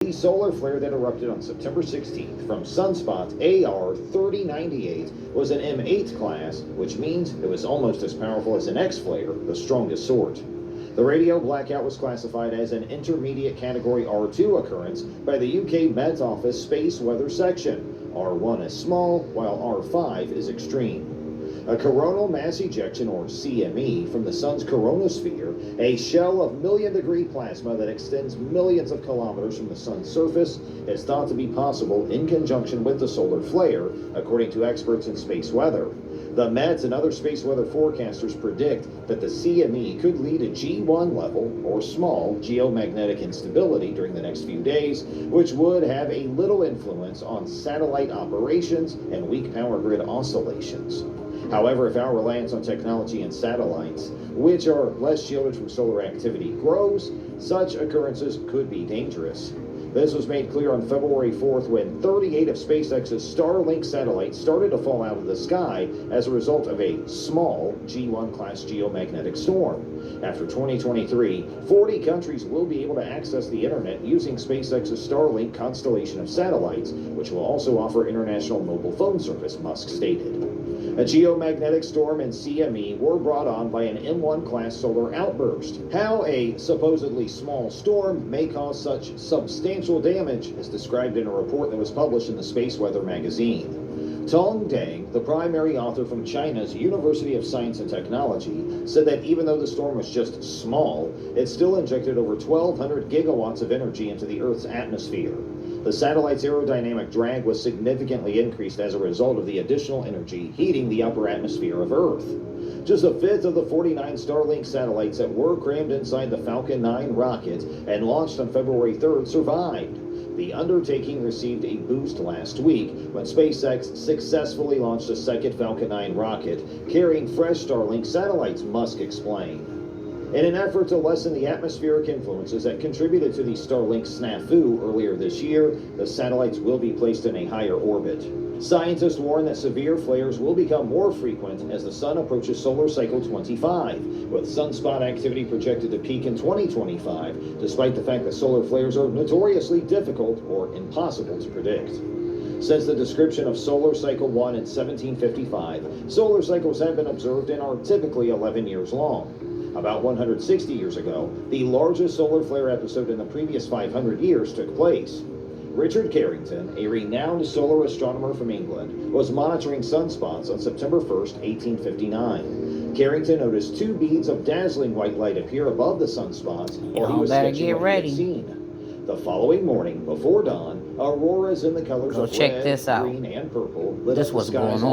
The solar flare that erupted on September 16th from sunspot AR 3098 was an M8 class, which means it was almost as powerful as an X flare, the strongest sort. The radio blackout was classified as an intermediate category R2 occurrence by the UK Met Office Space Weather Section. R1 is small, while R5 is extreme. A coronal mass ejection, or CME, from the sun's coronosphere, a shell of million-degree plasma that extends millions of kilometers from the sun's surface, is thought to be possible in conjunction with the solar flare, according to experts in space weather. The Met and other space weather forecasters predict that the CME could lead to G1 level, or small, geomagnetic instability during the next few days, which would have a little influence on satellite operations and weak power grid oscillations. However, if our reliance on technology and satellites, which are less shielded from solar activity, grows, such occurrences could be dangerous. This was made clear on February 4th when 38 of SpaceX's Starlink satellites started to fall out of the sky as a result of a small G1 class geomagnetic storm. After 2023, 40 countries will be able to access the internet using SpaceX's Starlink constellation of satellites, which will also offer international mobile phone service, Musk stated. A geomagnetic storm and CME were brought on by an M1 class solar outburst. How a supposedly small storm may cause such substantial damage is described in a report that was published in the Space Weather magazine. Tong Deng, the primary author from China's University of Science and Technology, said that even though the storm was just small, it still injected over 1,200 gigawatts of energy into the Earth's atmosphere. The satellite's aerodynamic drag was significantly increased as a result of the additional energy heating the upper atmosphere of Earth. Just a fifth of the 49 Starlink satellites that were crammed inside the Falcon 9 rocket and launched on February 3rd survived. The undertaking received a boost last week when SpaceX successfully launched a second Falcon 9 rocket carrying fresh Starlink satellites, Musk explained. In an effort to lessen the atmospheric influences that contributed to the Starlink snafu earlier this year, the satellites will be placed in a higher orbit. Scientists warn that severe flares will become more frequent as the sun approaches solar cycle 25, with sunspot activity projected to peak in 2025, despite the fact that solar flares are notoriously difficult or impossible to predict. Since the description of solar cycle 1 in 1755, solar cycles have been observed and are typically 11 years long. About 160 years ago, the largest solar flare episode in the previous 500 years took place. Richard Carrington, a renowned solar astronomer from England, was monitoring sunspots on September 1st, 1859. Carrington noticed two beads of dazzling white light appear above the sunspots while he was sketching what he had seen. The following morning, before dawn, auroras in the colors of red, green, and purple lit up the skies all